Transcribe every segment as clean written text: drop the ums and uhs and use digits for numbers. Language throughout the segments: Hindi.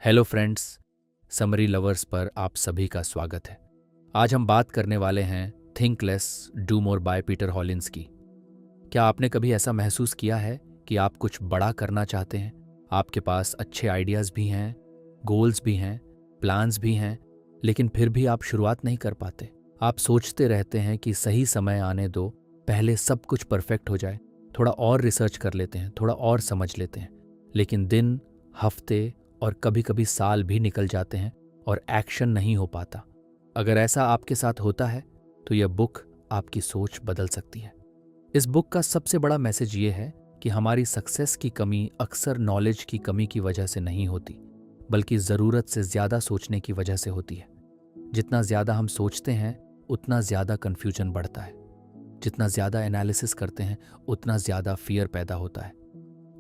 हेलो फ्रेंड्स, समरी लवर्स पर आप सभी का स्वागत है। आज हम बात करने वाले हैं think less do more by Peter Hollins की। क्या आपने कभी ऐसा महसूस किया है कि आप कुछ बड़ा करना चाहते हैं, आपके पास अच्छे आइडियाज़ भी हैं, गोल्स भी हैं, प्लान्स भी हैं, लेकिन फिर भी आप शुरुआत नहीं कर पाते। आप सोचते रहते हैं कि सही समय आने दो, पहले सब कुछ परफेक्ट हो जाए, थोड़ा और रिसर्च कर लेते हैं, थोड़ा और समझ लेते हैं, लेकिन दिन, हफ्ते और कभी कभी साल भी निकल जाते हैं और एक्शन नहीं हो पाता। अगर ऐसा आपके साथ होता है तो यह बुक आपकी सोच बदल सकती है। इस बुक का सबसे बड़ा मैसेज ये है कि हमारी सक्सेस की कमी अक्सर नॉलेज की कमी की वजह से नहीं होती, बल्कि ज़रूरत से ज़्यादा सोचने की वजह से होती है। जितना ज़्यादा हम सोचते हैं उतना ज़्यादा कन्फ्यूजन बढ़ता है, जितना ज़्यादा एनालिसिस करते हैं उतना ज़्यादा फियर पैदा होता है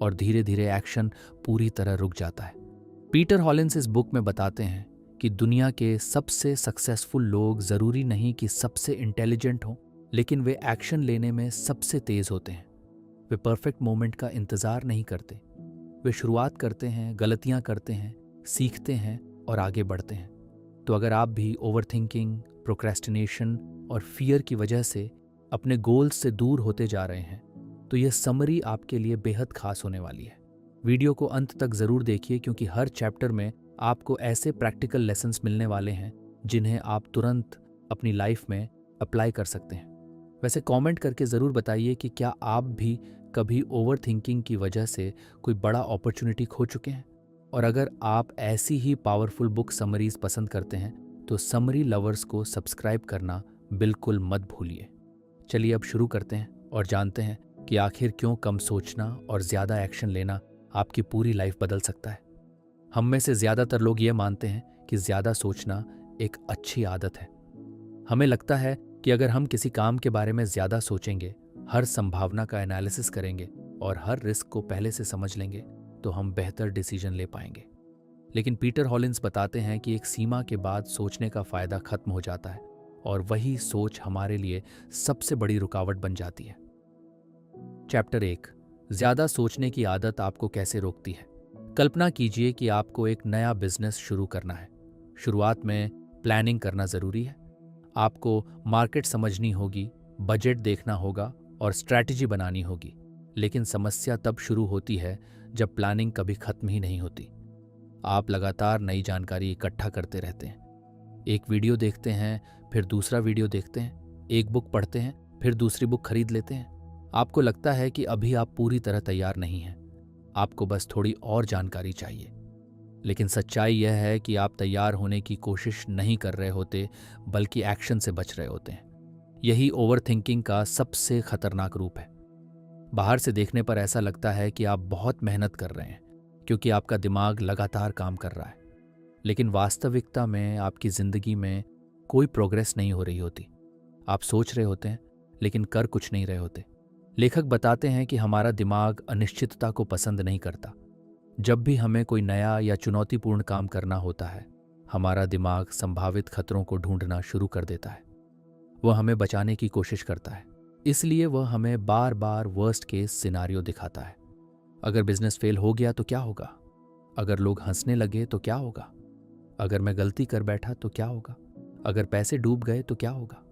और धीरे धीरे एक्शन पूरी तरह रुक जाता है। पीटर हॉलिंस इस बुक में बताते हैं कि दुनिया के सबसे सक्सेसफुल लोग ज़रूरी नहीं कि सबसे इंटेलिजेंट हों, लेकिन वे एक्शन लेने में सबसे तेज़ होते हैं। वे परफेक्ट मोमेंट का इंतज़ार नहीं करते। वे शुरुआत करते हैं, गलतियां करते हैं, सीखते हैं और आगे बढ़ते हैं। तो अगर आप भी ओवरथिंकिंग, प्रोक्रेस्टिनेशन और फियर की वजह से अपने गोल्स से दूर होते जा रहे हैं, तो यह समरी आपके लिए बेहद खास होने वाली है। वीडियो को अंत तक ज़रूर देखिए, क्योंकि हर चैप्टर में आपको ऐसे प्रैक्टिकल लेसन्स मिलने वाले हैं जिन्हें आप तुरंत अपनी लाइफ में अप्लाई कर सकते हैं। वैसे कमेंट करके ज़रूर बताइए कि क्या आप भी कभी ओवर थिंकिंग की वजह से कोई बड़ा अपॉर्चुनिटी खो चुके हैं। और अगर आप ऐसी ही पावरफुल बुक समरीज पसंद करते हैं तो समरी लवर्स को सब्सक्राइब करना बिल्कुल मत भूलिए। चलिए अब शुरू करते हैं और जानते हैं कि आखिर क्यों कम सोचना और ज़्यादा एक्शन लेना आपकी पूरी लाइफ बदल सकता है। हम में से ज़्यादातर लोग ये मानते हैं कि ज़्यादा सोचना एक अच्छी आदत है। हमें लगता है कि अगर हम किसी काम के बारे में ज़्यादा सोचेंगे, हर संभावना का एनालिसिस करेंगे और हर रिस्क को पहले से समझ लेंगे, तो हम बेहतर डिसीजन ले पाएंगे। लेकिन पीटर हॉलिंस बताते हैं कि एक सीमा के बाद सोचने का फ़ायदा खत्म हो जाता है और वही सोच हमारे लिए सबसे बड़ी रुकावट बन जाती है। चैप्टर 1, ज़्यादा सोचने की आदत आपको कैसे रोकती है। कल्पना कीजिए कि आपको एक नया बिजनेस शुरू करना है। शुरुआत में प्लानिंग करना ज़रूरी है। आपको मार्केट समझनी होगी, बजट देखना होगा और स्ट्रैटेजी बनानी होगी। लेकिन समस्या तब शुरू होती है जब प्लानिंग कभी खत्म ही नहीं होती। आप लगातार नई जानकारी इकट्ठा करते रहते हैं। एक वीडियो देखते हैं, फिर दूसरा वीडियो देखते हैं, एक बुक पढ़ते हैं, फिर दूसरी बुक खरीद लेते हैं। आपको लगता है कि अभी आप पूरी तरह तैयार नहीं हैं, आपको बस थोड़ी और जानकारी चाहिए। लेकिन सच्चाई यह है कि आप तैयार होने की कोशिश नहीं कर रहे होते, बल्कि एक्शन से बच रहे होते हैं। यही ओवरथिंकिंग का सबसे खतरनाक रूप है। बाहर से देखने पर ऐसा लगता है कि आप बहुत मेहनत कर रहे हैं, क्योंकि आपका दिमाग लगातार काम कर रहा है। लेकिन वास्तविकता में आपकी ज़िंदगी में कोई प्रोग्रेस नहीं हो रही होती। आप सोच रहे होते हैं, लेकिन कर कुछ नहीं रहे होते। लेखक बताते हैं कि हमारा दिमाग अनिश्चितता को पसंद नहीं करता। जब भी हमें कोई नया या चुनौतीपूर्ण काम करना होता है, हमारा दिमाग संभावित खतरों को ढूंढना शुरू कर देता है। वह हमें बचाने की कोशिश करता है, इसलिए वह हमें बार बार वर्स्ट केस सिनारियो दिखाता है। अगर बिजनेस फेल हो गया तो क्या होगा? अगर लोग हंसने लगे तो क्या होगा? अगर मैं गलती कर बैठा तो क्या होगा? अगर पैसे डूब गए तो क्या होगा?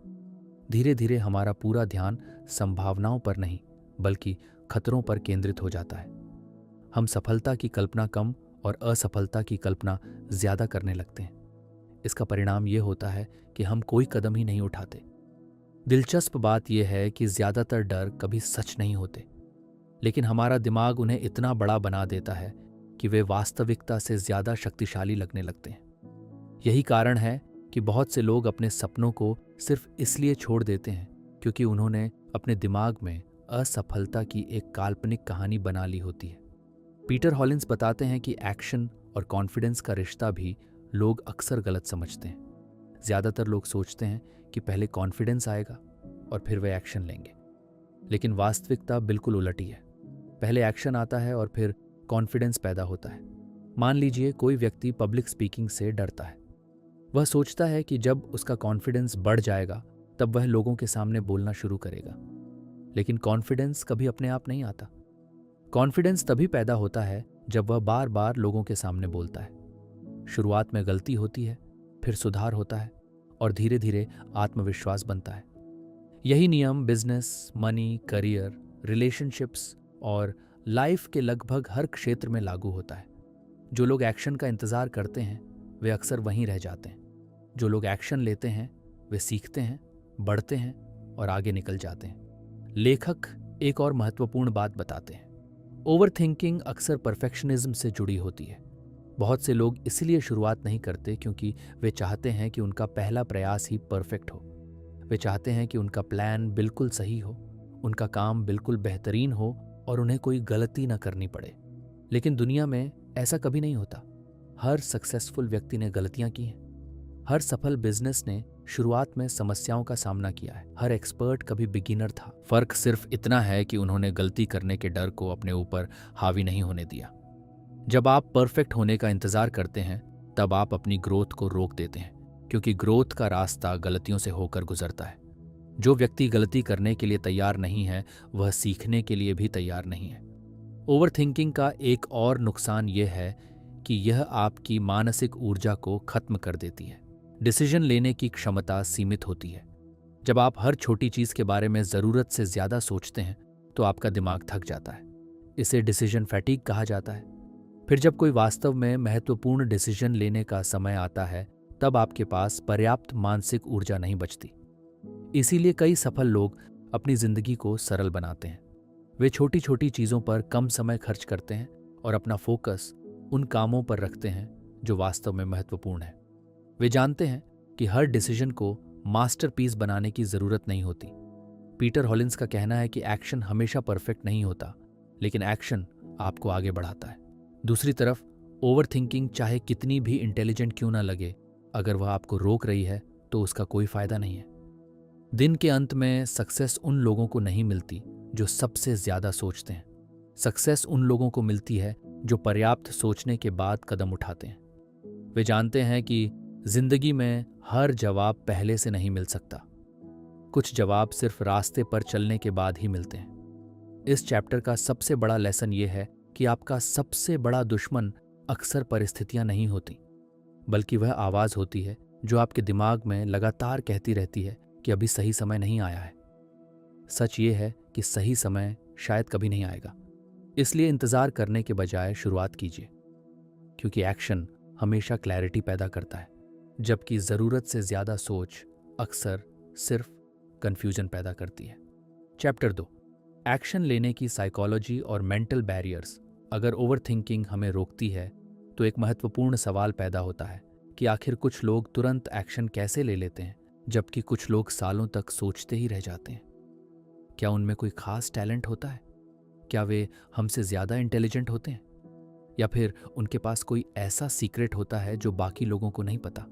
धीरे धीरे हमारा पूरा ध्यान संभावनाओं पर नहीं, बल्कि खतरों पर केंद्रित हो जाता है। हम सफलता की कल्पना कम और असफलता की कल्पना ज्यादा करने लगते हैं। इसका परिणाम यह होता है कि हम कोई कदम ही नहीं उठाते। दिलचस्प बात यह है कि ज्यादातर डर कभी सच नहीं होते, लेकिन हमारा दिमाग उन्हें इतना बड़ा बना देता है कि वे वास्तविकता से ज्यादा शक्तिशाली लगने लगते हैं। यही कारण है कि बहुत से लोग अपने सपनों को सिर्फ इसलिए छोड़ देते हैं क्योंकि उन्होंने अपने दिमाग में असफलता की एक काल्पनिक कहानी बना ली होती है। पीटर हॉलिंस बताते हैं कि एक्शन और कॉन्फिडेंस का रिश्ता भी लोग अक्सर गलत समझते हैं। ज़्यादातर लोग सोचते हैं कि पहले कॉन्फिडेंस आएगा और फिर वे एक्शन लेंगे, लेकिन वास्तविकता बिल्कुल उलटी है। पहले एक्शन आता है और फिर कॉन्फिडेंस पैदा होता है। मान लीजिए कोई व्यक्ति पब्लिक स्पीकिंग से डरता है। वह सोचता है कि जब उसका कॉन्फिडेंस बढ़ जाएगा तब वह लोगों के सामने बोलना शुरू करेगा। लेकिन कॉन्फिडेंस कभी अपने आप नहीं आता। कॉन्फिडेंस तभी पैदा होता है जब वह बार बार लोगों के सामने बोलता है। शुरुआत में गलती होती है, फिर सुधार होता है और धीरे धीरे आत्मविश्वास बनता है। यही नियम बिजनेस, मनी, करियर, रिलेशनशिप्स और लाइफ के लगभग हर क्षेत्र में लागू होता है। जो लोग एक्शन का इंतज़ार करते हैं वे अक्सर वहीं रह जाते हैं। जो लोग एक्शन लेते हैं वे सीखते हैं, बढ़ते हैं और आगे निकल जाते हैं। लेखक एक और महत्वपूर्ण बात बताते हैं। ओवर थिंकिंग अक्सर परफेक्शनिज्म से जुड़ी होती है। बहुत से लोग इसलिए शुरुआत नहीं करते क्योंकि वे चाहते हैं कि उनका पहला प्रयास ही परफेक्ट हो। वे चाहते हैं कि उनका प्लान बिल्कुल सही हो, उनका काम बिल्कुल बेहतरीन हो और उन्हें कोई गलती न करनी पड़े। लेकिन दुनिया में ऐसा कभी नहीं होता। हर सक्सेसफुल व्यक्ति ने गलतियां की हैं। हर सफल बिजनेस ने शुरुआत में समस्याओं का सामना किया है। हर एक्सपर्ट कभी बिगिनर था। फर्क सिर्फ इतना है कि उन्होंने गलती करने के डर को अपने ऊपर हावी नहीं होने दिया। जब आप परफेक्ट होने का इंतजार करते हैं तब आप अपनी ग्रोथ को रोक देते हैं, क्योंकि ग्रोथ का रास्ता गलतियों से होकर गुजरता है। जो व्यक्ति गलती करने के लिए तैयार नहीं है वह सीखने के लिए भी तैयार नहीं है। ओवर थिंकिंग का एक और नुकसान यह है कि यह आपकी मानसिक ऊर्जा को खत्म कर देती है। डिसीजन लेने की क्षमता सीमित होती है। जब आप हर छोटी चीज के बारे में जरूरत से ज्यादा सोचते हैं तो आपका दिमाग थक जाता है। इसे डिसीजन फैटीग कहा जाता है। फिर जब कोई वास्तव में महत्वपूर्ण डिसीजन लेने का समय आता है तब आपके पास पर्याप्त मानसिक ऊर्जा नहीं बचती। इसीलिए कई सफल लोग अपनी जिंदगी को सरल बनाते हैं। वे छोटी छोटी चीजों पर कम समय खर्च करते हैं और अपना फोकस उन कामों पर रखते हैं जो वास्तव में महत्वपूर्ण है। वे जानते हैं कि हर डिसीजन को मास्टरपीस बनाने की जरूरत नहीं होती। पीटर हॉलिंस का कहना है कि एक्शन हमेशा परफेक्ट नहीं होता, लेकिन एक्शन आपको आगे बढ़ाता है। दूसरी तरफ ओवर थिंकिंग चाहे कितनी भी इंटेलिजेंट क्यों ना लगे, अगर वह आपको रोक रही है तो उसका कोई फायदा नहीं है। दिन के अंत में सक्सेस उन लोगों को नहीं मिलती जो सबसे ज्यादा सोचते हैं। सक्सेस उन लोगों को मिलती है जो पर्याप्त सोचने के बाद कदम उठाते हैं। वे जानते हैं कि जिंदगी में हर जवाब पहले से नहीं मिल सकता। कुछ जवाब सिर्फ रास्ते पर चलने के बाद ही मिलते हैं। इस चैप्टर का सबसे बड़ा लेसन यह है कि आपका सबसे बड़ा दुश्मन अक्सर परिस्थितियां नहीं होती, बल्कि वह आवाज होती है जो आपके दिमाग में लगातार कहती रहती है कि अभी सही समय नहीं आया है। सच ये है कि सही समय शायद कभी नहीं आएगा। इसलिए इंतजार करने के बजाय शुरुआत कीजिए, क्योंकि एक्शन हमेशा क्लैरिटी पैदा करता है, जबकि जरूरत से ज्यादा सोच अक्सर सिर्फ कंफ्यूजन पैदा करती है। चैप्टर 2, एक्शन लेने की साइकोलॉजी और मेंटल बैरियर्स। अगर ओवर थिंकिंग हमें रोकती है तो एक महत्वपूर्ण सवाल पैदा होता है कि आखिर कुछ लोग तुरंत एक्शन कैसे ले लेते हैं जबकि कुछ लोग सालों तक सोचते ही रह जाते हैं। क्या उनमें कोई खास टैलेंट होता है? क्या वे हमसे ज्यादा इंटेलिजेंट होते हैं? या फिर उनके पास कोई ऐसा सीक्रेट होता है जो बाकी लोगों को नहीं पता?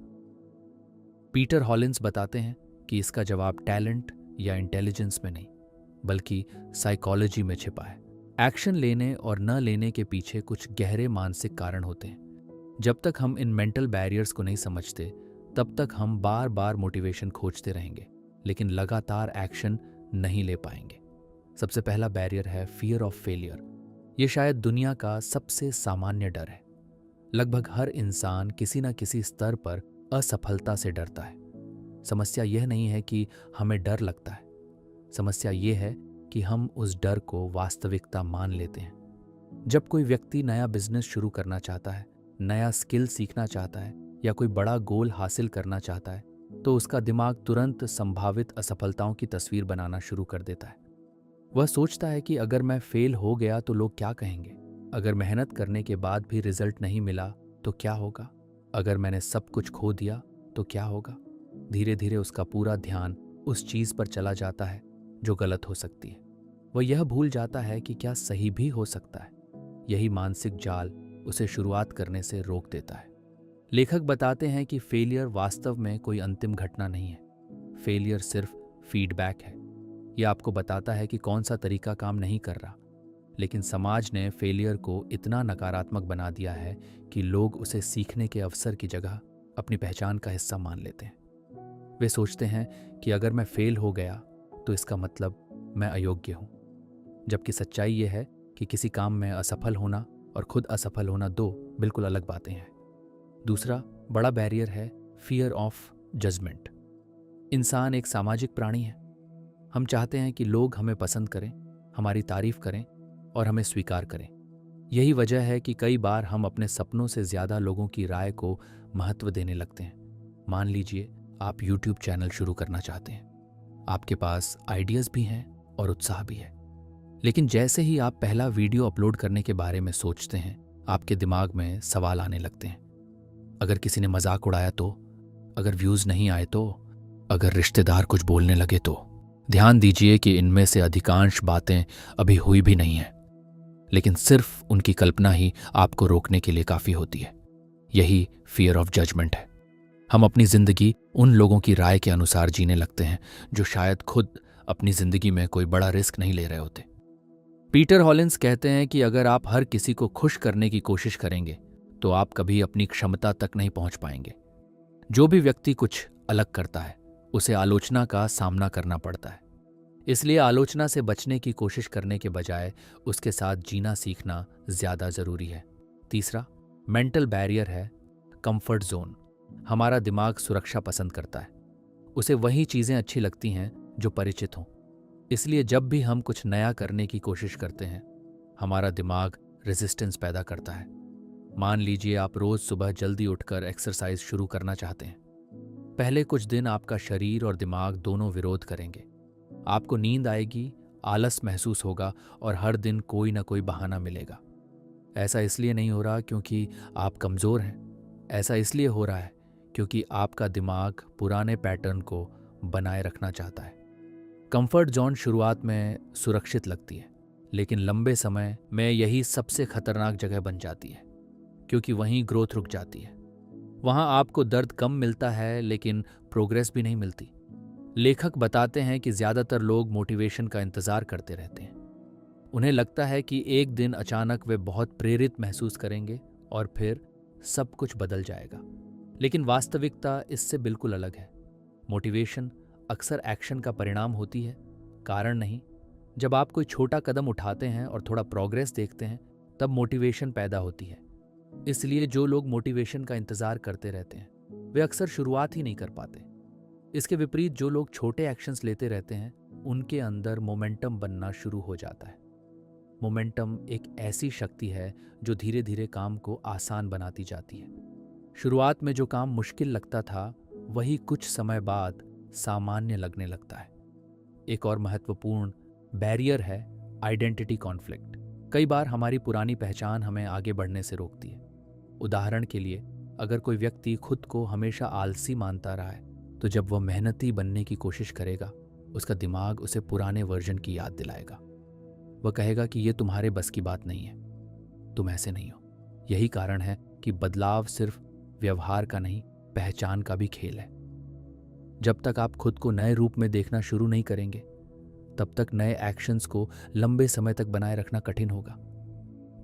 पीटर हॉलिंस बताते हैं कि इसका जवाब टैलेंट या इंटेलिजेंस में नहीं, बल्कि साइकोलॉजी में छिपा है। एक्शन लेने और न लेने के पीछे कुछ गहरे मानसिक कारण होते हैं। जब तक हम इन मेंटल बैरियर्स को नहीं समझते तब तक हम बार बार मोटिवेशन खोजते रहेंगे, लेकिन लगातार एक्शन नहीं ले पाएंगे। सबसे पहला बैरियर है फियर ऑफ फेलियर। ये शायद दुनिया का सबसे सामान्य डर है। लगभग हर इंसान किसी न किसी स्तर पर असफलता से डरता है। समस्या यह नहीं है कि हमें डर लगता है, समस्या यह है कि हम उस डर को वास्तविकता मान लेते हैं। जब कोई व्यक्ति नया बिजनेस शुरू करना चाहता है, नया स्किल सीखना चाहता है या कोई बड़ा गोल हासिल करना चाहता है, तो उसका दिमाग तुरंत संभावित असफलताओं की तस्वीर बनाना शुरू कर देता है। वह सोचता है कि अगर मैं फेल हो गया तो लोग क्या कहेंगे? अगर मेहनत करने के बाद भी रिजल्ट नहीं मिला तो क्या होगा? अगर मैंने सब कुछ खो दिया तो क्या होगा? धीरे धीरे उसका पूरा ध्यान उस चीज पर चला जाता है जो गलत हो सकती है। वह यह भूल जाता है कि क्या सही भी हो सकता है। यही मानसिक जाल उसे शुरुआत करने से रोक देता है। लेखक बताते हैं कि फेलियर वास्तव में कोई अंतिम घटना नहीं है। फेलियर सिर्फ फीडबैक है। यह आपको बताता है कि कौन सा तरीका काम नहीं कर रहा। लेकिन समाज ने फेलियर को इतना नकारात्मक बना दिया है कि लोग उसे सीखने के अवसर की जगह अपनी पहचान का हिस्सा मान लेते हैं। वे सोचते हैं कि अगर मैं फेल हो गया तो इसका मतलब मैं अयोग्य हूं, जबकि सच्चाई यह है कि किसी काम में असफल होना और खुद असफल होना दो बिल्कुल अलग बातें हैं। दूसरा बड़ा बैरियर है फियर ऑफ जजमेंट। इंसान एक सामाजिक प्राणी है। हम चाहते हैं कि लोग हमें पसंद करें, हमारी तारीफ करें और हमें स्वीकार करें। यही वजह है कि कई बार हम अपने सपनों से ज़्यादा लोगों की राय को महत्व देने लगते हैं। मान लीजिए आप YouTube चैनल शुरू करना चाहते हैं। आपके पास आइडियाज़ भी हैं और उत्साह भी है, लेकिन जैसे ही आप पहला वीडियो अपलोड करने के बारे में सोचते हैं, आपके दिमाग में सवाल आने लगते हैं। अगर किसी ने मजाक उड़ाया तो, अगर व्यूज़ नहीं आए तो, अगर रिश्तेदार कुछ बोलने लगे तो। ध्यान दीजिए कि इनमें से अधिकांश बातें अभी हुई भी नहीं हैं, लेकिन सिर्फ उनकी कल्पना ही आपको रोकने के लिए काफ़ी होती है। यही फियर ऑफ जजमेंट है। हम अपनी जिंदगी उन लोगों की राय के अनुसार जीने लगते हैं जो शायद खुद अपनी जिंदगी में कोई बड़ा रिस्क नहीं ले रहे होते। पीटर हॉलिंस कहते हैं कि अगर आप हर किसी को खुश करने की कोशिश करेंगे तो आप कभी अपनी क्षमता तक नहीं पहुंच पाएंगे। जो भी व्यक्ति कुछ अलग करता है उसे आलोचना का सामना करना पड़ता है। इसलिए आलोचना से बचने की कोशिश करने के बजाय उसके साथ जीना सीखना ज्यादा जरूरी है। तीसरा मेंटल बैरियर है कंफर्ट जोन। हमारा दिमाग सुरक्षा पसंद करता है। उसे वही चीजें अच्छी लगती हैं जो परिचित हों। इसलिए जब भी हम कुछ नया करने की कोशिश करते हैं, हमारा दिमाग रेजिस्टेंस पैदा करता है। मान लीजिए आप रोज सुबह जल्दी उठकर एक्सरसाइज शुरू करना चाहते हैं। पहले कुछ दिन आपका शरीर और दिमाग दोनों विरोध करेंगे। आपको नींद आएगी, आलस महसूस होगा और हर दिन कोई ना कोई बहाना मिलेगा। ऐसा इसलिए नहीं हो रहा क्योंकि आप कमज़ोर हैं। ऐसा इसलिए हो रहा है क्योंकि आपका दिमाग पुराने पैटर्न को बनाए रखना चाहता है। कंफर्ट जोन शुरुआत में सुरक्षित लगती है, लेकिन लंबे समय में यही सबसे खतरनाक जगह बन जाती है, क्योंकि वहीं ग्रोथ रुक जाती है। वहां आपको दर्द कम मिलता है, लेकिन प्रोग्रेस भी नहीं मिलती। लेखक बताते हैं कि ज्यादातर लोग मोटिवेशन का इंतजार करते रहते हैं। उन्हें लगता है कि एक दिन अचानक वे बहुत प्रेरित महसूस करेंगे और फिर सब कुछ बदल जाएगा। लेकिन वास्तविकता इससे बिल्कुल अलग है। मोटिवेशन अक्सर एक्शन का परिणाम होती है, कारण नहीं। जब आप कोई छोटा कदम उठाते हैं और थोड़ा प्रोग्रेस देखते हैं, तब मोटिवेशन पैदा होती है। इसलिए जो लोग मोटिवेशन का इंतजार करते रहते हैं वे अक्सर शुरुआत ही नहीं कर पाते। इसके विपरीत जो लोग छोटे एक्शंस लेते रहते हैं, उनके अंदर मोमेंटम बनना शुरू हो जाता है। मोमेंटम एक ऐसी शक्ति है जो धीरे धीरे काम को आसान बनाती जाती है। शुरुआत में जो काम मुश्किल लगता था, वही कुछ समय बाद सामान्य लगने लगता है। एक और महत्वपूर्ण बैरियर है आइडेंटिटी कॉन्फ्लिक्ट। कई बार हमारी पुरानी पहचान हमें आगे बढ़ने से रोकती है। उदाहरण के लिए, अगर कोई व्यक्ति खुद को हमेशा आलसी मानता रहा है, तो जब वह मेहनती बनने की कोशिश करेगा, उसका दिमाग उसे पुराने वर्जन की याद दिलाएगा। वह कहेगा कि यह तुम्हारे बस की बात नहीं है, तुम ऐसे नहीं हो। यही कारण है कि बदलाव सिर्फ व्यवहार का नहीं, पहचान का भी खेल है। जब तक आप खुद को नए रूप में देखना शुरू नहीं करेंगे, तब तक नए एक्शंस को लंबे समय तक बनाए रखना कठिन होगा।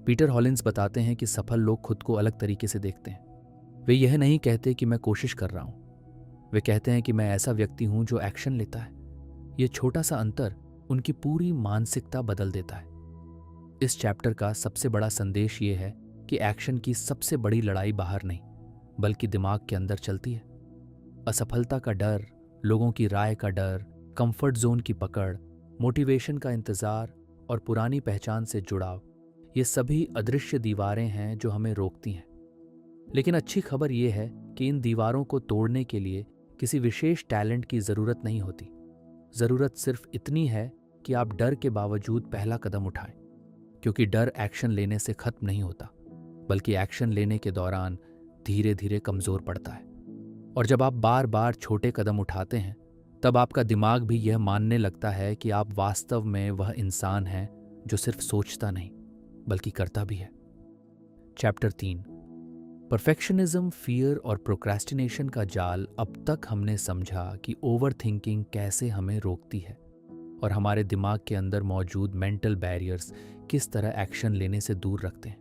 पीटर हॉलिंस बताते हैं कि सफल लोग खुद को अलग तरीके से देखते हैं। वे यह नहीं कहते कि मैं कोशिश कर रहा हूं, वे कहते हैं कि मैं ऐसा व्यक्ति हूं जो एक्शन लेता है। यह छोटा सा अंतर उनकी पूरी मानसिकता बदल देता है। इस चैप्टर का सबसे बड़ा संदेश ये है कि एक्शन की सबसे बड़ी लड़ाई बाहर नहीं, बल्कि दिमाग के अंदर चलती है। असफलता का डर, लोगों की राय का डर, कंफर्ट जोन की पकड़, मोटिवेशन का इंतजार और पुरानी पहचान से जुड़ाव, ये सभी अदृश्य दीवारें हैं जो हमें रोकती हैं। लेकिन अच्छी खबर यह है कि इन दीवारों को तोड़ने के लिए किसी विशेष टैलेंट की जरूरत नहीं होती। जरूरत सिर्फ इतनी है कि आप डर के बावजूद पहला कदम उठाएं, क्योंकि डर एक्शन लेने से खत्म नहीं होता, बल्कि एक्शन लेने के दौरान धीरे धीरे कमजोर पड़ता है। और जब आप बार बार छोटे कदम उठाते हैं, तब आपका दिमाग भी यह मानने लगता है कि आप वास्तव में वह इंसान हैं जो सिर्फ सोचता नहीं बल्कि करता भी है। चैप्टर 3, परफेक्शनिज्म, फियर और प्रोक्रेस्टिनेशन का जाल। अब तक हमने समझा कि ओवर थिंकिंग कैसे हमें रोकती है और हमारे दिमाग के अंदर मौजूद मेंटल बैरियर्स किस तरह एक्शन लेने से दूर रखते हैं।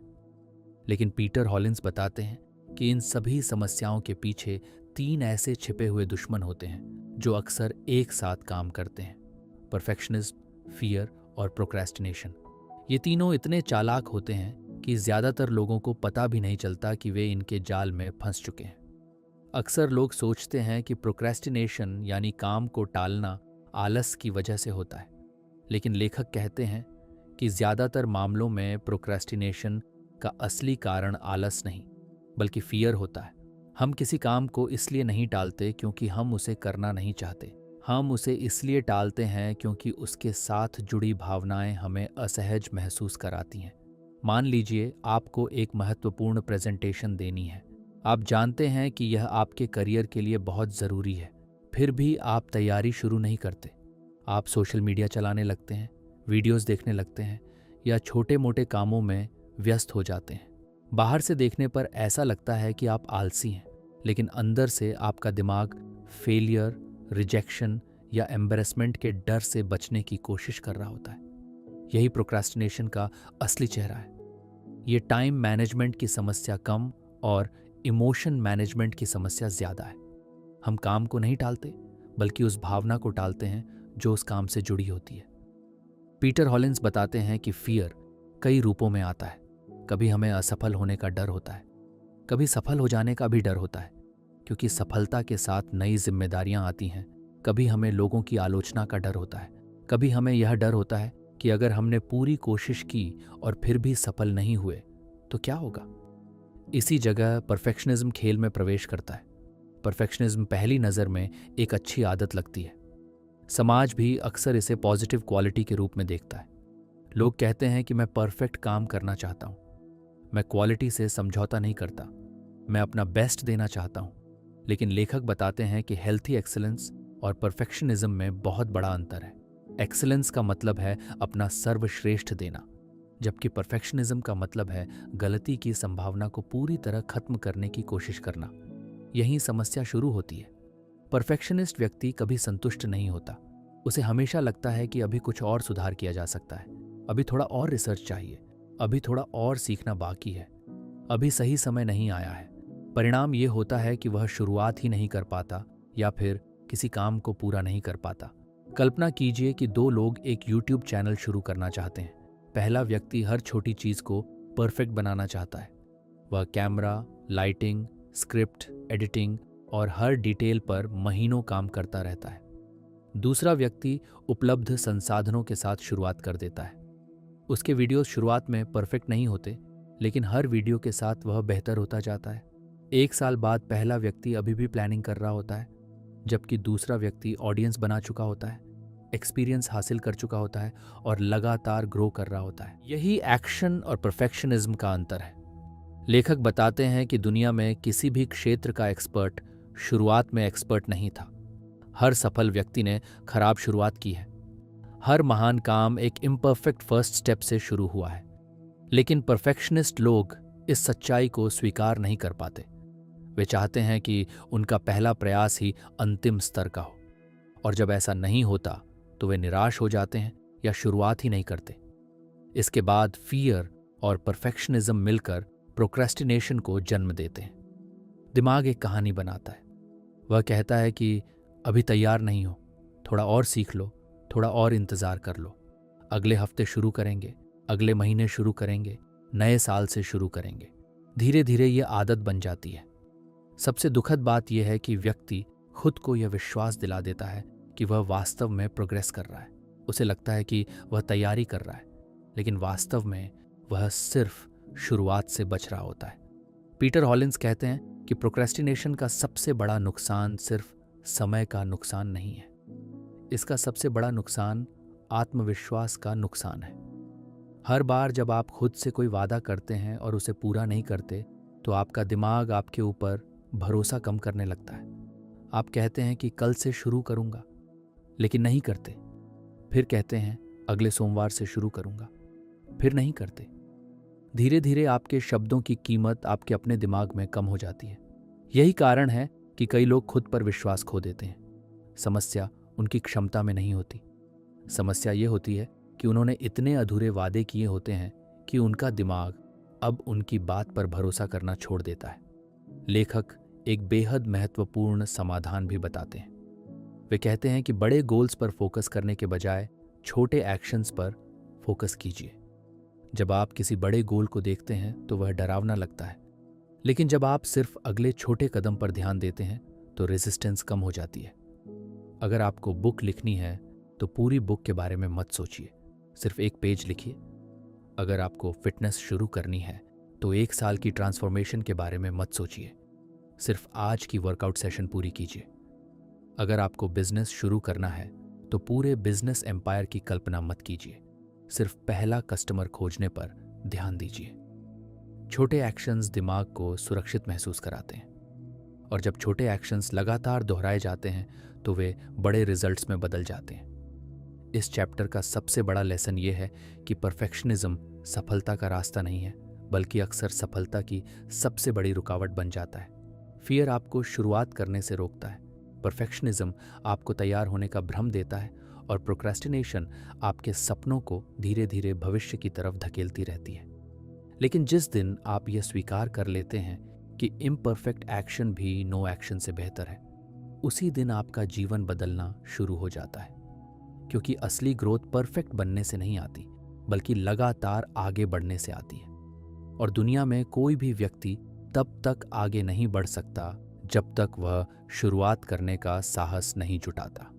लेकिन पीटर हॉलिंस बताते हैं कि इन सभी समस्याओं के पीछे 3 ऐसे छिपे हुए दुश्मन होते हैं जो अक्सर एक साथ काम करते हैं: परफेक्शनिज्म, फियर और प्रोक्रेस्टिनेशन। ये तीनों इतने चालाक होते हैं कि ज़्यादातर लोगों को पता भी नहीं चलता कि वे इनके जाल में फंस चुके हैं। अक्सर लोग सोचते हैं कि प्रोक्रेस्टिनेशन यानी काम को टालना आलस की वजह से होता है, लेकिन लेखक कहते हैं कि ज़्यादातर मामलों में प्रोक्रेस्टिनेशन का असली कारण आलस नहीं बल्कि फियर होता है। हम किसी काम को इसलिए नहीं टालते क्योंकि हम उसे करना नहीं चाहते, हम उसे इसलिए टालते हैं क्योंकि उसके साथ जुड़ी भावनाएं हमें असहज महसूस कराती हैं। मान लीजिए आपको एक महत्वपूर्ण प्रेजेंटेशन देनी है, आप जानते हैं कि यह आपके करियर के लिए बहुत ज़रूरी है, फिर भी आप तैयारी शुरू नहीं करते। आप सोशल मीडिया चलाने लगते हैं, वीडियोस देखने लगते हैं या छोटे मोटे कामों में व्यस्त हो जाते हैं। बाहर से देखने पर ऐसा लगता है कि आप आलसी हैं, लेकिन अंदर से आपका दिमाग फेलियर, रिजेक्शन या एम्बैरेसमेंट के डर से बचने की कोशिश कर रहा होता है। यही प्रोक्रास्टिनेशन का असली चेहरा है। ये टाइम मैनेजमेंट की समस्या कम और इमोशन मैनेजमेंट की समस्या ज़्यादा है। हम काम को नहीं टालते बल्कि उस भावना को टालते हैं जो उस काम से जुड़ी होती है। पीटर हॉलिन्स बताते हैं कि फियर कई रूपों में आता है। कभी हमें असफल होने का डर होता है, कभी सफल हो जाने का भी डर होता है क्योंकि सफलता के साथ नई जिम्मेदारियां आती हैं। कभी हमें लोगों की आलोचना का डर होता है, कभी हमें यह डर होता है कि अगर हमने पूरी कोशिश की और फिर भी सफल नहीं हुए तो क्या होगा। इसी जगह परफेक्शनिज्म खेल में प्रवेश करता है। परफेक्शनिज्म पहली नज़र में एक अच्छी आदत लगती है। समाज भी अक्सर इसे पॉजिटिव क्वालिटी के रूप में देखता है। लोग कहते हैं कि मैं परफेक्ट काम करना चाहता हूँ, मैं क्वालिटी से समझौता नहीं करता, मैं अपना बेस्ट देना चाहता हूँ। लेकिन लेखक बताते हैं कि हेल्थी एक्सीलेंस और परफेक्शनिज्म में बहुत बड़ा अंतर है। एक्सीलेंस का मतलब है अपना सर्वश्रेष्ठ देना, जबकि परफेक्शनिज्म का मतलब है गलती की संभावना को पूरी तरह खत्म करने की कोशिश करना। यहीं समस्या शुरू होती है। परफेक्शनिस्ट व्यक्ति कभी संतुष्ट नहीं होता। उसे हमेशा लगता है कि अभी कुछ और सुधार किया जा सकता है, अभी थोड़ा और रिसर्च चाहिए, अभी थोड़ा और सीखना बाकी है, अभी सही समय नहीं आया है। परिणाम ये होता है कि वह शुरुआत ही नहीं कर पाता या फिर किसी काम को पूरा नहीं कर पाता। कल्पना कीजिए कि दो लोग एक YouTube चैनल शुरू करना चाहते हैं। पहला व्यक्ति हर छोटी चीज़ को परफेक्ट बनाना चाहता है। वह कैमरा, लाइटिंग, स्क्रिप्ट, एडिटिंग और हर डिटेल पर महीनों काम करता रहता है। दूसरा व्यक्ति उपलब्ध संसाधनों के साथ शुरुआत कर देता है। उसके वीडियोस शुरुआत में परफेक्ट नहीं होते, लेकिन हर वीडियो के साथ वह बेहतर होता जाता है। 1 साल बाद पहला व्यक्ति अभी भी प्लानिंग कर रहा होता है, जबकि दूसरा व्यक्ति ऑडियंस बना चुका होता है, एक्सपीरियंस हासिल कर चुका होता है और लगातार ग्रो कर रहा होता है। यही एक्शन और परफेक्शनिज्म का अंतर है। लेखक बताते हैं कि दुनिया में किसी भी क्षेत्र का एक्सपर्ट शुरुआत में एक्सपर्ट नहीं था। हर सफल व्यक्ति ने खराब शुरुआत की है। हर महान काम एक इम्परफेक्ट फर्स्ट स्टेप से शुरू हुआ है। लेकिन परफेक्शनिस्ट लोग इस सच्चाई को स्वीकार नहीं कर पाते। वे चाहते हैं कि उनका पहला प्रयास ही अंतिम स्तर का हो, और जब ऐसा नहीं होता तो वे निराश हो जाते हैं या शुरुआत ही नहीं करते। इसके बाद फियर और परफेक्शनिज्म मिलकर प्रोक्रेस्टिनेशन को जन्म देते हैं। दिमाग एक कहानी बनाता है। वह कहता है कि अभी तैयार नहीं हो, थोड़ा और सीख लो, थोड़ा और इंतज़ार कर लो, अगले हफ्ते शुरू करेंगे, अगले महीने शुरू करेंगे, नए साल से शुरू करेंगे। धीरे धीरे ये आदत बन जाती है। सबसे दुखद बात यह है कि व्यक्ति खुद को यह विश्वास दिला देता है कि वह वास्तव में प्रोग्रेस कर रहा है। उसे लगता है कि वह तैयारी कर रहा है, लेकिन वास्तव में वह सिर्फ शुरुआत से बच रहा होता है। पीटर हॉलिन्स कहते हैं कि प्रोक्रेस्टिनेशन का सबसे बड़ा नुकसान सिर्फ समय का नुकसान नहीं है, इसका सबसे बड़ा नुकसान आत्मविश्वास का नुकसान है। हर बार जब आप खुद से कोई वादा करते हैं और उसे पूरा नहीं करते, तो आपका दिमाग आपके ऊपर भरोसा कम करने लगता है। आप कहते हैं कि कल से शुरू करूंगा, लेकिन नहीं करते। फिर कहते हैं अगले सोमवार से शुरू करूंगा, फिर नहीं करते। धीरे धीरे आपके शब्दों की कीमत आपके अपने दिमाग में कम हो जाती है। यही कारण है कि कई लोग खुद पर विश्वास खो देते हैं। समस्या उनकी क्षमता में नहीं होती। समस्या ये होती है कि उन्होंने इतने अधूरे वादे किए होते हैं कि उनका दिमाग अब उनकी बात पर भरोसा करना छोड़ देता है। लेखक एक बेहद महत्वपूर्ण समाधान भी बताते हैं। वे कहते हैं कि बड़े गोल्स पर फोकस करने के बजाय छोटे एक्शंस पर फोकस कीजिए। जब आप किसी बड़े गोल को देखते हैं तो वह डरावना लगता है, लेकिन जब आप सिर्फ अगले छोटे कदम पर ध्यान देते हैं तो रेजिस्टेंस कम हो जाती है। अगर आपको बुक लिखनी है तो पूरी बुक के बारे में मत सोचिए, सिर्फ एक पेज लिखिए। अगर आपको फिटनेस शुरू करनी है तो 1 साल की ट्रांसफॉर्मेशन के बारे में मत सोचिए, सिर्फ आज की वर्कआउट सेशन पूरी कीजिए। अगर आपको बिजनेस शुरू करना है तो पूरे बिजनेस एम्पायर की कल्पना मत कीजिए, सिर्फ पहला कस्टमर खोजने पर ध्यान दीजिए। छोटे एक्शंस दिमाग को सुरक्षित महसूस कराते हैं, और जब छोटे एक्शंस लगातार दोहराए जाते हैं तो वे बड़े रिजल्ट्स में बदल जाते हैं। इस चैप्टर का सबसे बड़ा लेसन ये है कि परफेक्शनिज्म सफलता का रास्ता नहीं है, बल्कि अक्सर सफलता की सबसे बड़ी रुकावट बन जाता है। फियर आपको शुरुआत करने से रोकता है, परफेक्शनिज्म आपको तैयार होने का भ्रम देता है, और प्रोक्रेस्टिनेशन आपके सपनों को धीरे धीरे भविष्य की तरफ धकेलती रहती है। लेकिन जिस दिन आप यह स्वीकार कर लेते हैं कि इम्परफेक्ट एक्शन भी नो एक्शन से बेहतर है, उसी दिन आपका जीवन बदलना शुरू हो जाता है। क्योंकि असली ग्रोथ परफेक्ट बनने से नहीं आती, बल्कि लगातार आगे बढ़ने से आती है। और दुनिया में कोई भी व्यक्ति तब तक आगे नहीं बढ़ सकता जब तक वह शुरुआत करने का साहस नहीं जुटाता।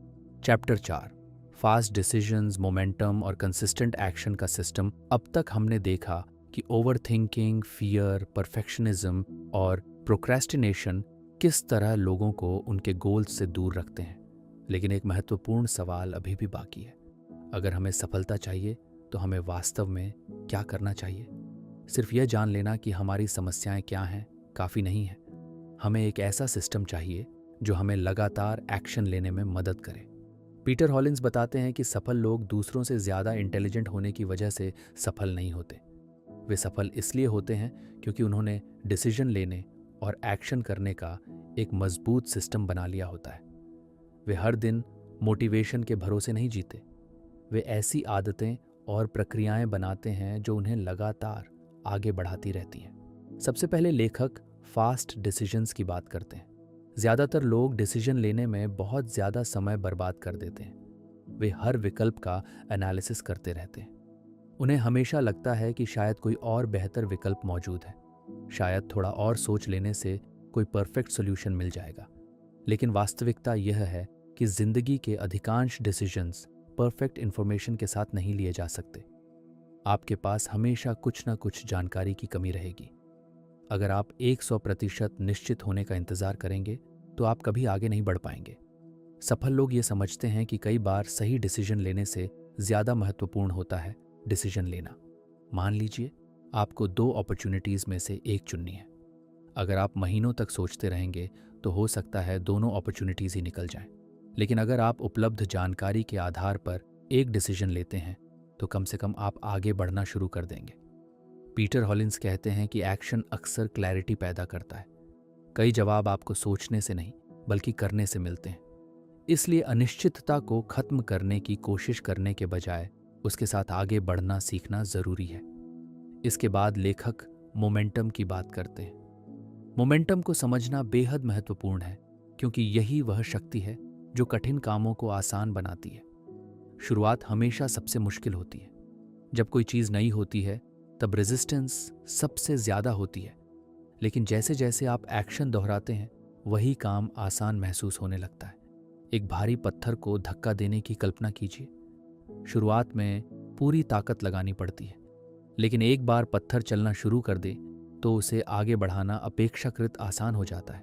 चैप्टर 4, फास्ट डिसीजंस, मोमेंटम और कंसिस्टेंट एक्शन का सिस्टम। अब तक हमने देखा कि ओवरथिंकिंग, फियर, परफेक्शनिज्म और प्रोक्रेस्टिनेशन किस तरह लोगों को उनके गोल्स से दूर रखते हैं। लेकिन एक महत्वपूर्ण सवाल अभी भी बाकी है। अगर हमें सफलता चाहिए तो हमें वास्तव में क्या करना चाहिए? सिर्फ यह जान लेना कि हमारी समस्याएं क्या हैं काफ़ी नहीं है। हमें एक ऐसा सिस्टम चाहिए जो हमें लगातार एक्शन लेने में मदद करे। पीटर हॉलिन्स बताते हैं कि सफल लोग दूसरों से ज़्यादा इंटेलिजेंट होने की वजह से सफल नहीं होते। वे सफल इसलिए होते हैं क्योंकि उन्होंने डिसीजन लेने और एक्शन करने का एक मजबूत सिस्टम बना लिया होता है। वे हर दिन मोटिवेशन के भरोसे नहीं जीते। वे ऐसी आदतें और प्रक्रियाएं बनाते हैं जो उन्हें लगातार आगे बढ़ाती रहती हैं। सबसे पहले लेखक फास्ट डिसीजंस की बात करते हैं। ज़्यादातर लोग डिसीजन लेने में बहुत ज़्यादा समय बर्बाद कर देते हैं। वे हर विकल्प का एनालिसिस करते रहते हैं। उन्हें हमेशा लगता है कि शायद कोई और बेहतर विकल्प मौजूद है, शायद थोड़ा और सोच लेने से कोई परफेक्ट सॉल्यूशन मिल जाएगा। लेकिन वास्तविकता यह है कि जिंदगी के अधिकांश डिसीजंस परफेक्ट इंफॉर्मेशन के साथ नहीं लिए जा सकते। आपके पास हमेशा कुछ न कुछ जानकारी की कमी रहेगी। अगर आप 100% निश्चित होने का इंतजार करेंगे तो आप कभी आगे नहीं बढ़ पाएंगे। सफल लोग ये समझते हैं कि कई बार सही डिसीजन लेने से ज़्यादा महत्वपूर्ण होता है डिसीजन लेना। मान लीजिए आपको 2 अपॉर्चुनिटीज़ में से एक चुननी है। अगर आप महीनों तक सोचते रहेंगे तो हो सकता है दोनों अपॉर्चुनिटीज़ ही निकल जाएं। लेकिन अगर आप उपलब्ध जानकारी के आधार पर एक डिसीजन लेते हैं तो कम से कम आप आगे बढ़ना शुरू कर देंगे। पीटर हॉलिन्स कहते हैं कि एक्शन अक्सर क्लैरिटी पैदा करता है। कई जवाब आपको सोचने से नहीं बल्कि करने से मिलते हैं। इसलिए अनिश्चितता को खत्म करने की कोशिश करने के बजाय उसके साथ आगे बढ़ना सीखना ज़रूरी है। इसके बाद लेखक मोमेंटम की बात करते हैं। मोमेंटम को समझना बेहद महत्वपूर्ण है, क्योंकि यही वह शक्ति है जो कठिन कामों को आसान बनाती है। शुरुआत हमेशा सबसे मुश्किल होती है। जब कोई चीज़ नई होती है तब रेजिस्टेंस सबसे ज़्यादा होती है, लेकिन जैसे जैसे आप एक्शन दोहराते हैं वही काम आसान महसूस होने लगता है। एक भारी पत्थर को धक्का देने की कल्पना कीजिए। शुरुआत में पूरी ताकत लगानी पड़ती है, लेकिन एक बार पत्थर चलना शुरू कर दे तो उसे आगे बढ़ाना अपेक्षाकृत आसान हो जाता है।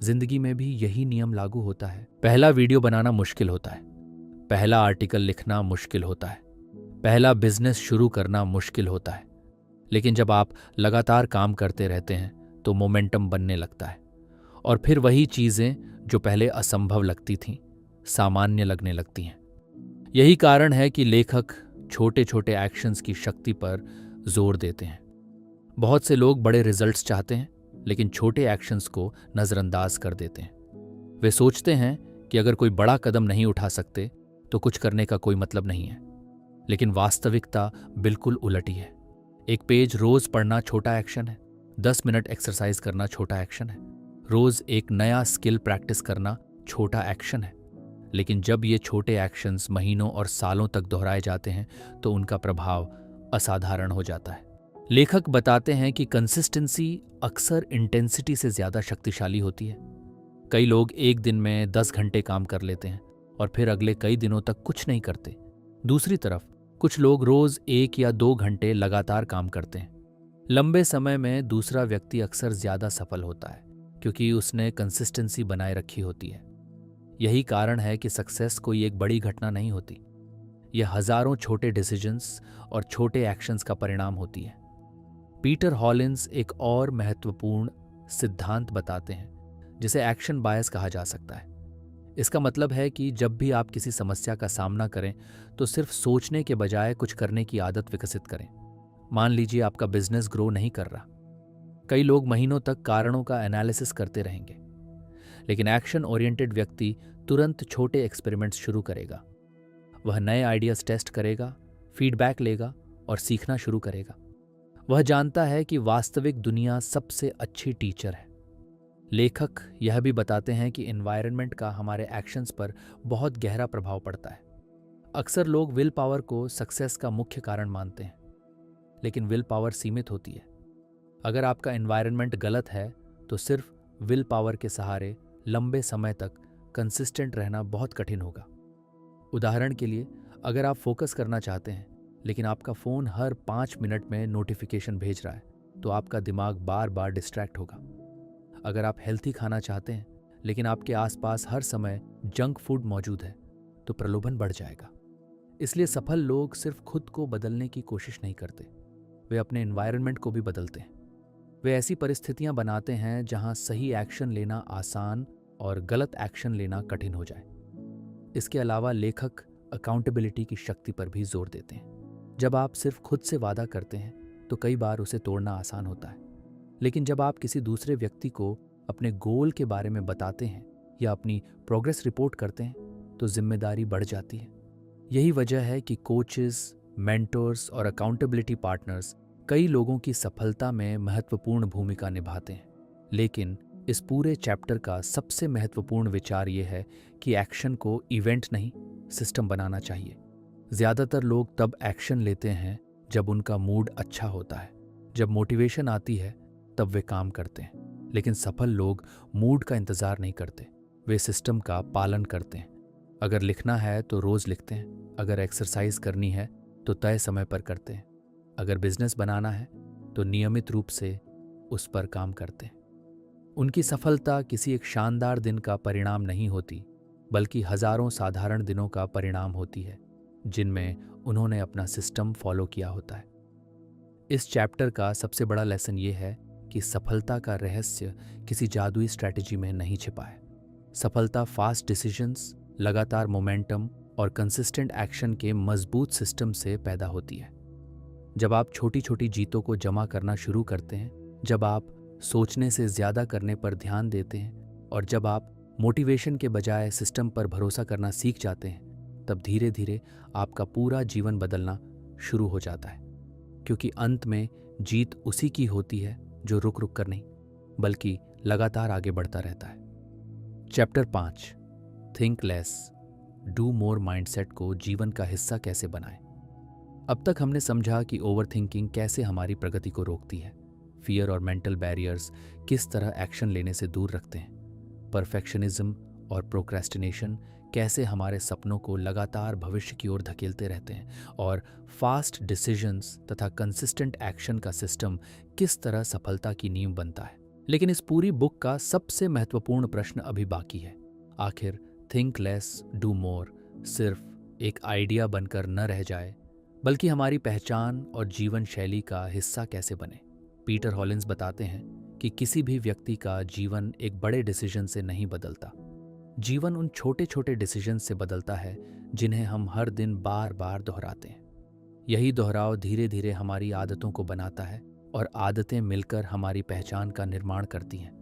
जिंदगी में भी यही नियम लागू होता है। पहला वीडियो बनाना मुश्किल होता है, पहला आर्टिकल लिखना मुश्किल होता है, पहला बिजनेस शुरू करना मुश्किल होता है, लेकिन जब आप लगातार काम करते रहते हैं तो मोमेंटम बनने लगता है, और फिर वही चीज़ें जो पहले असंभव लगती थीं सामान्य लगने लगती हैं। यही कारण है कि लेखक छोटे छोटे एक्शंस की शक्ति पर जोर देते हैं। बहुत से लोग बड़े रिजल्ट्स चाहते हैं, लेकिन छोटे एक्शंस को नज़रअंदाज कर देते हैं। वे सोचते हैं कि अगर कोई बड़ा कदम नहीं उठा सकते तो कुछ करने का कोई मतलब नहीं है, लेकिन वास्तविकता बिल्कुल उलट ही है। एक पेज रोज पढ़ना छोटा एक्शन है, 10 मिनट एक्सरसाइज करना छोटा एक्शन है, रोज एक नया स्किल प्रैक्टिस करना छोटा एक्शन है। लेकिन जब ये छोटे एक्शंस महीनों और सालों तक दोहराए जाते हैं तो उनका प्रभाव असाधारण हो जाता है। लेखक बताते हैं कि कंसिस्टेंसी अक्सर इंटेंसिटी से ज़्यादा शक्तिशाली होती है। कई लोग एक दिन में 10 घंटे काम कर लेते हैं और फिर अगले कई दिनों तक कुछ नहीं करते। दूसरी तरफ कुछ लोग रोज 1 या 2 घंटे लगातार काम करते हैं। लंबे समय में दूसरा व्यक्ति अक्सर ज़्यादा सफल होता है क्योंकि उसने कंसिस्टेंसी बनाए रखी होती है। यही कारण है कि सक्सेस कोई एक बड़ी घटना नहीं होती, यह हजारों छोटे डिसीजंस और छोटे एक्शंस का परिणाम होती है। पीटर हॉलिन्स एक और महत्वपूर्ण सिद्धांत बताते हैं जिसे एक्शन बायस कहा जा सकता है। इसका मतलब है कि जब भी आप किसी समस्या का सामना करें तो सिर्फ सोचने के बजाय कुछ करने की आदत विकसित करें। मान लीजिए आपका बिजनेस ग्रो नहीं कर रहा। कई लोग महीनों तक कारणों का एनालिसिस करते रहेंगे, लेकिन एक्शन ओरिएंटेड व्यक्ति तुरंत छोटे एक्सपेरिमेंट्स शुरू करेगा। वह नए आइडियाज टेस्ट करेगा, फीडबैक लेगा और सीखना शुरू करेगा। वह जानता है कि वास्तविक दुनिया सबसे अच्छी टीचर है। लेखक यह भी बताते हैं कि एनवायरनमेंट का हमारे एक्शंस पर बहुत गहरा प्रभाव पड़ता है। अक्सर लोग विल पावर को सक्सेस का मुख्य कारण मानते हैं, लेकिन विल पावर सीमित होती है। अगर आपका एनवायरनमेंट गलत है तो सिर्फ विल पावर के सहारे लंबे समय तक कंसिस्टेंट रहना बहुत कठिन होगा। उदाहरण के लिए, अगर आप फोकस करना चाहते हैं लेकिन आपका फ़ोन हर 5 मिनट में नोटिफिकेशन भेज रहा है तो आपका दिमाग बार बार डिस्ट्रैक्ट होगा। अगर आप हेल्थी खाना चाहते हैं लेकिन आपके आसपास हर समय जंक फूड मौजूद है तो प्रलोभन बढ़ जाएगा। इसलिए सफल लोग सिर्फ खुद को बदलने की कोशिश नहीं करते, वे अपने एनवायरनमेंट को भी बदलते हैं। वे ऐसी परिस्थितियां बनाते हैं जहां सही एक्शन लेना आसान और गलत एक्शन लेना कठिन हो जाए। इसके अलावा लेखक अकाउंटेबिलिटी की शक्ति पर भी जोर देते हैं। जब आप सिर्फ खुद से वादा करते हैं तो कई बार उसे तोड़ना आसान होता है, लेकिन जब आप किसी दूसरे व्यक्ति को अपने गोल के बारे में बताते हैं या अपनी प्रोग्रेस रिपोर्ट करते हैं तो जिम्मेदारी बढ़ जाती है। यही वजह है कि कोचेस, मेंटर्स और अकाउंटेबिलिटी पार्टनर्स कई लोगों की सफलता में महत्वपूर्ण भूमिका निभाते हैं। लेकिन इस पूरे चैप्टर का सबसे महत्वपूर्ण विचार यह है कि एक्शन को इवेंट नहीं, सिस्टम बनाना चाहिए। ज़्यादातर लोग तब एक्शन लेते हैं जब उनका मूड अच्छा होता है, जब मोटिवेशन आती है तब वे काम करते हैं। लेकिन सफल लोग मूड का इंतज़ार नहीं करते, वे सिस्टम का पालन करते हैं। अगर लिखना है तो रोज़ लिखते हैं, अगर एक्सरसाइज करनी है तो तय समय पर करते हैं, अगर बिजनेस बनाना है तो नियमित रूप से उस पर काम करते हैं। उनकी सफलता किसी एक शानदार दिन का परिणाम नहीं होती, बल्कि हजारों साधारण दिनों का परिणाम होती है जिनमें उन्होंने अपना सिस्टम फॉलो किया होता है। इस चैप्टर का सबसे बड़ा लेसन ये है कि सफलता का रहस्य किसी जादुई स्ट्रैटेजी में नहीं छिपा है। सफलता फास्ट डिसीजंस, लगातार मोमेंटम और कंसिस्टेंट एक्शन के मजबूत सिस्टम से पैदा होती है। जब आप छोटी छोटी जीतों को जमा करना शुरू करते हैं, जब आप सोचने से ज़्यादा करने पर ध्यान देते हैं और जब आप मोटिवेशन के बजाय सिस्टम पर भरोसा करना सीख जाते हैं, तब धीरे धीरे आपका पूरा जीवन बदलना शुरू हो जाता है। क्योंकि अंत में जीत उसी की होती है जो रुक रुक कर नहीं, बल्कि लगातार आगे बढ़ता रहता है। Chapter 5, think less do more mindset को जीवन का हिस्सा कैसे बनाएं। अब तक हमने समझा कि ओवरथिंकिंग कैसे हमारी प्रगति को रोकती है, फियर और मेंटल बैरियर्स किस तरह एक्शन लेने से दूर रखते हैं, परफेक्शनिज्म और प्रोक्रेस्टिनेशन कैसे हमारे सपनों को लगातार भविष्य की ओर धकेलते रहते हैं, और फास्ट डिसीजंस तथा कंसिस्टेंट एक्शन का सिस्टम किस तरह सफलता की नींव बनता है। लेकिन इस पूरी बुक का सबसे महत्वपूर्ण प्रश्न अभी बाकी है। आखिर थिंक लेस डू मोर सिर्फ एक आइडिया बनकर न रह जाए, बल्कि हमारी पहचान और जीवन शैली का हिस्सा कैसे बने। पीटर हॉलिन्स बताते हैं कि किसी भी व्यक्ति का जीवन एक बड़े डिसीजन से नहीं बदलता। जीवन उन छोटे छोटे डिसीजन से बदलता है जिन्हें हम हर दिन बार बार दोहराते हैं। यही दोहराव धीरे धीरे हमारी आदतों को बनाता है और आदतें मिलकर हमारी पहचान का निर्माण करती हैं।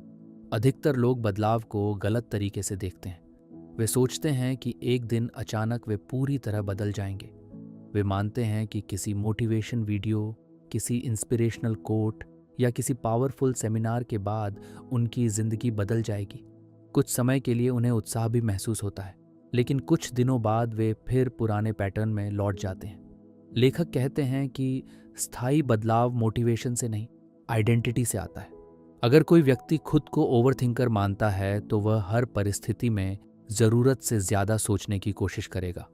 अधिकतर लोग बदलाव को गलत तरीके से देखते हैं। वे सोचते हैं कि एक दिन अचानक वे पूरी तरह बदल जाएंगे। वे मानते हैं कि किसी मोटिवेशन वीडियो, किसी इंस्पिरेशनल कोट या किसी पावरफुल सेमिनार के बाद उनकी जिंदगी बदल जाएगी। कुछ समय के लिए उन्हें उत्साह भी महसूस होता है, लेकिन कुछ दिनों बाद वे फिर पुराने पैटर्न में लौट जाते हैं। लेखक कहते हैं कि स्थायी बदलाव मोटिवेशन से नहीं, आइडेंटिटी से आता है। अगर कोई व्यक्ति खुद को ओवरथिंकर मानता है तो वह हर परिस्थिति में ज़रूरत से ज़्यादा सोचने की कोशिश करेगा।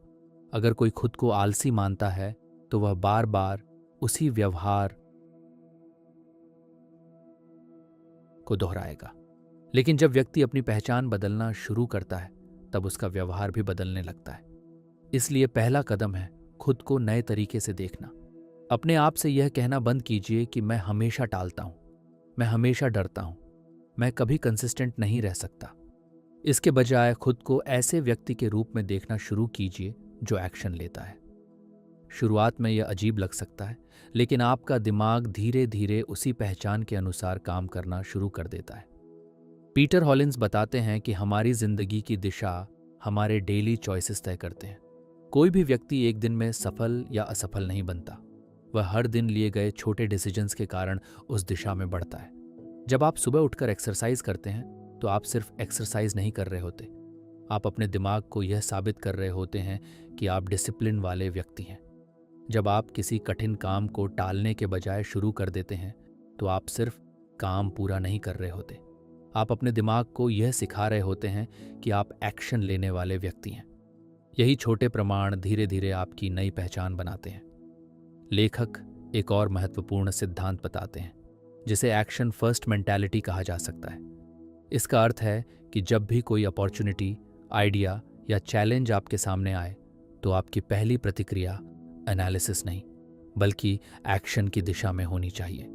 अगर कोई खुद को आलसी मानता है तो वह बार बार उसी व्यवहार को दोहराएगा। लेकिन जब व्यक्ति अपनी पहचान बदलना शुरू करता है तब उसका व्यवहार भी बदलने लगता है। इसलिए पहला कदम है खुद को नए तरीके से देखना। अपने आप से यह कहना बंद कीजिए कि मैं हमेशा टालता हूं, मैं हमेशा डरता हूं, मैं कभी कंसिस्टेंट नहीं रह सकता। इसके बजाय खुद को ऐसे व्यक्ति के रूप में देखना शुरू कीजिए जो एक्शन लेता है। शुरुआत में यह अजीब लग सकता है, लेकिन आपका दिमाग धीरे धीरे उसी पहचान के अनुसार काम करना शुरू कर देता है। पीटर हॉलिन्स बताते हैं कि हमारी जिंदगी की दिशा हमारे डेली चॉइसेस तय करते हैं। कोई भी व्यक्ति एक दिन में सफल या असफल नहीं बनता, वह हर दिन लिए गए छोटे डिसीजंस के कारण उस दिशा में बढ़ता है। जब आप सुबह उठकर एक्सरसाइज करते हैं तो आप सिर्फ एक्सरसाइज नहीं कर रहे होते, आप अपने दिमाग को यह साबित कर रहे होते हैं कि आप डिसिप्लिन वाले व्यक्ति हैं। जब आप किसी कठिन काम को टालने के बजाय शुरू कर देते हैं तो आप सिर्फ काम पूरा नहीं कर रहे होते, आप अपने दिमाग को यह सिखा रहे होते हैं कि आप एक्शन लेने वाले व्यक्ति हैं। यही छोटे प्रमाण धीरे धीरे आपकी नई पहचान बनाते हैं। लेखक एक और महत्वपूर्ण सिद्धांत बताते हैं जिसे एक्शन फर्स्ट मेंटालिटी कहा जा सकता है। इसका अर्थ है कि जब भी कोई अपॉर्चुनिटी, आइडिया या चैलेंज आपके सामने आए तो आपकी पहली प्रतिक्रिया एनालिसिस नहीं बल्कि एक्शन की दिशा में होनी चाहिए।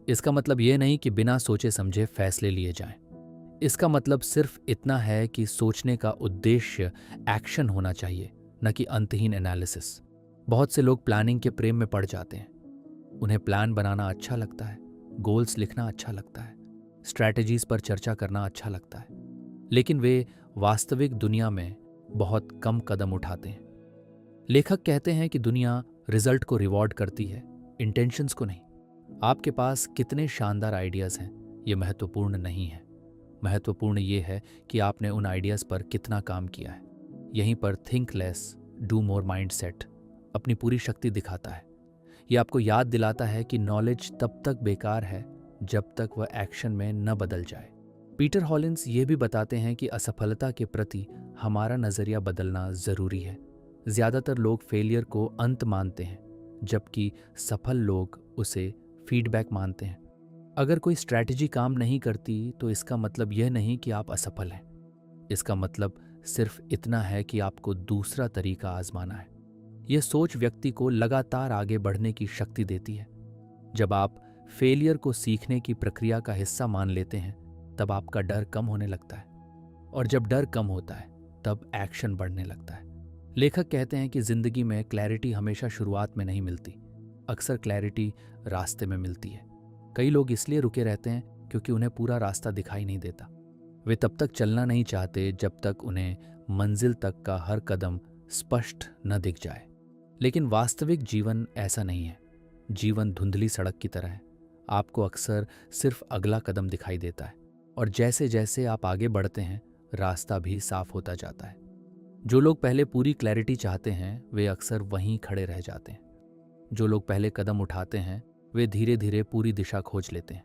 इसका मतलब यह नहीं कि बिना सोचे समझे फैसले लिए जाएं। इसका मतलब सिर्फ इतना है कि सोचने का उद्देश्य एक्शन होना चाहिए, न कि अंतहीन एनालिसिस। बहुत से लोग प्लानिंग के प्रेम में पड़ जाते हैं। उन्हें प्लान बनाना अच्छा लगता है, गोल्स लिखना अच्छा लगता है, स्ट्रैटेजीज पर चर्चा करना अच्छा लगता है, लेकिन वे वास्तविक दुनिया में बहुत कम कदम उठाते हैं। लेखक कहते हैं कि दुनिया रिजल्ट को रिवॉर्ड करती है, इंटेंशंस को नहीं। आपके पास कितने शानदार आइडियाज़ हैं ये महत्वपूर्ण नहीं है। महत्वपूर्ण ये है कि आपने उन आइडियाज़ पर कितना काम किया है। यहीं पर think less do more mindset अपनी पूरी शक्ति दिखाता है। ये आपको याद दिलाता है कि नॉलेज तब तक बेकार है जब तक वह एक्शन में न बदल जाए। पीटर हॉलिन्स ये भी बताते हैं कि असफलता के प्रति हमारा नज़रिया बदलना ज़रूरी है। ज़्यादातर लोग फेलियर को अंत मानते हैं, जबकि सफल लोग उसे फीडबैक मानते हैं। अगर कोई स्ट्रैटेजी काम नहीं करती तो इसका मतलब यह नहीं कि आप असफल हैं। इसका मतलब सिर्फ इतना है कि आपको दूसरा तरीका आजमाना है। यह सोच व्यक्ति को लगातार आगे बढ़ने की शक्ति देती है। जब आप फेलियर को सीखने की प्रक्रिया का हिस्सा मान लेते हैं तब आपका डर कम होने लगता है, और जब डर कम होता है तब एक्शन बढ़ने लगता है। लेखक कहते हैं कि जिंदगी में क्लैरिटी हमेशा शुरुआत में नहीं मिलती, अक्सर क्लैरिटी रास्ते में मिलती है। कई लोग इसलिए रुके रहते हैं क्योंकि उन्हें पूरा रास्ता दिखाई नहीं देता। वे तब तक चलना नहीं चाहते जब तक उन्हें मंजिल तक का हर कदम स्पष्ट न दिख जाए। लेकिन वास्तविक जीवन ऐसा नहीं है। जीवन धुंधली सड़क की तरह है। आपको अक्सर सिर्फ अगला कदम दिखाई देता है, और जैसे जैसे आप आगे बढ़ते हैं रास्ता भी साफ होता जाता है। जो लोग पहले पूरी क्लैरिटी चाहते हैं वे अक्सर वहीं खड़े रह जाते हैं। जो लोग पहले कदम उठाते हैं वे धीरे धीरे पूरी दिशा खोज लेते हैं।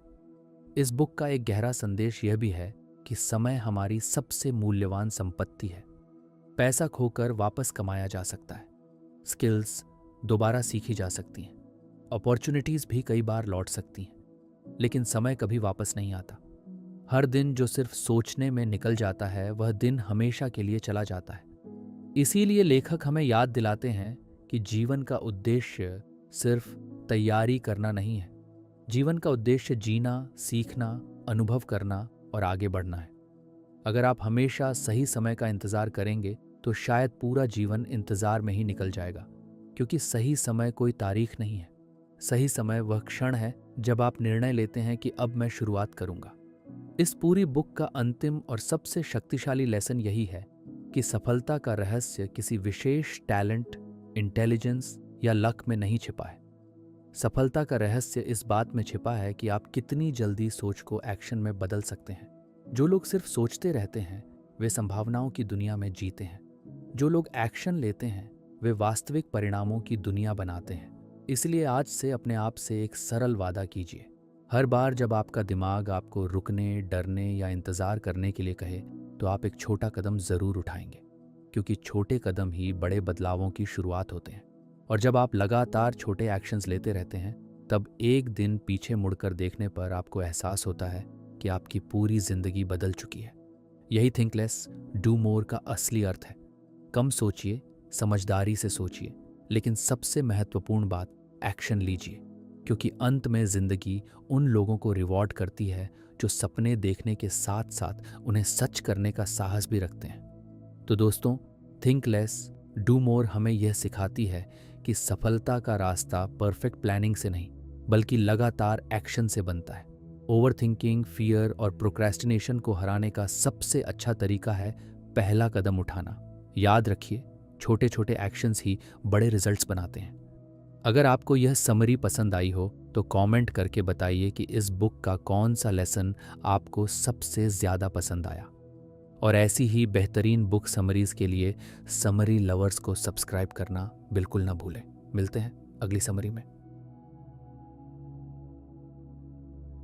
इस बुक का एक गहरा संदेश यह भी है कि समय हमारी सबसे मूल्यवान संपत्ति है। पैसा खोकर वापस कमाया जा सकता है, स्किल्स दोबारा सीखी जा सकती हैं, अपॉर्चुनिटीज भी कई बार लौट सकती हैं, लेकिन समय कभी वापस नहीं आता। हर दिन जो सिर्फ सोचने में निकल जाता है वह दिन हमेशा के लिए चला जाता है। इसीलिए लेखक हमें याद दिलाते हैं कि जीवन का उद्देश्य सिर्फ तैयारी करना नहीं है। जीवन का उद्देश्य जीना, सीखना, अनुभव करना और आगे बढ़ना है। अगर आप हमेशा सही समय का इंतजार करेंगे तो शायद पूरा जीवन इंतजार में ही निकल जाएगा, क्योंकि सही समय कोई तारीख नहीं है। सही समय वह क्षण है जब आप निर्णय लेते हैं कि अब मैं शुरुआत करूंगा। इस पूरी बुक का अंतिम और सबसे शक्तिशाली लेसन यही है कि सफलता का रहस्य किसी विशेष टैलेंट, इंटेलिजेंस या लक में नहीं छिपा है। सफलता का रहस्य इस बात में छिपा है कि आप कितनी जल्दी सोच को एक्शन में बदल सकते हैं। जो लोग सिर्फ सोचते रहते हैं वे संभावनाओं की दुनिया में जीते हैं। जो लोग एक्शन लेते हैं वे वास्तविक परिणामों की दुनिया बनाते हैं। इसलिए आज से अपने आप से एक सरल वादा कीजिए। हर बार जब आपका दिमाग आपको रुकने, डरने या इंतज़ार करने के लिए कहे, तो आप एक छोटा कदम ज़रूर उठाएंगे, क्योंकि छोटे कदम ही बड़े बदलावों की शुरुआत होते हैं। और जब आप लगातार छोटे एक्शंस लेते रहते हैं, तब एक दिन पीछे मुड़कर देखने पर आपको एहसास होता है कि आपकी पूरी ज़िंदगी बदल चुकी है। यही थिंक लेस डू मोर का असली अर्थ है। कम सोचिए, समझदारी से सोचिए, लेकिन सबसे महत्वपूर्ण बात, एक्शन लीजिए, क्योंकि अंत में ज़िंदगी उन लोगों को रिवॉर्ड करती है जो सपने देखने के साथ साथ उन्हें सच करने का साहस भी रखते हैं। तो दोस्तों, थिंक लेस डू मोर हमें यह सिखाती है कि सफलता का रास्ता परफेक्ट प्लानिंग से नहीं, बल्कि लगातार एक्शन से बनता है। ओवर थिंकिंग, फियर और प्रोक्रेस्टिनेशन को हराने का सबसे अच्छा तरीका है पहला कदम उठाना। याद रखिए, छोटे छोटे एक्शंस ही बड़े रिजल्ट्स बनाते हैं। अगर आपको यह समरी पसंद आई हो तो कमेंट करके बताइए कि इस बुक का कौन सा लेसन आपको सबसे ज़्यादा पसंद आया। और ऐसी ही बेहतरीन बुक समरीज़ के लिए समरी लवर्स को सब्सक्राइब करना बिल्कुल ना भूलें। मिलते हैं अगली समरी में।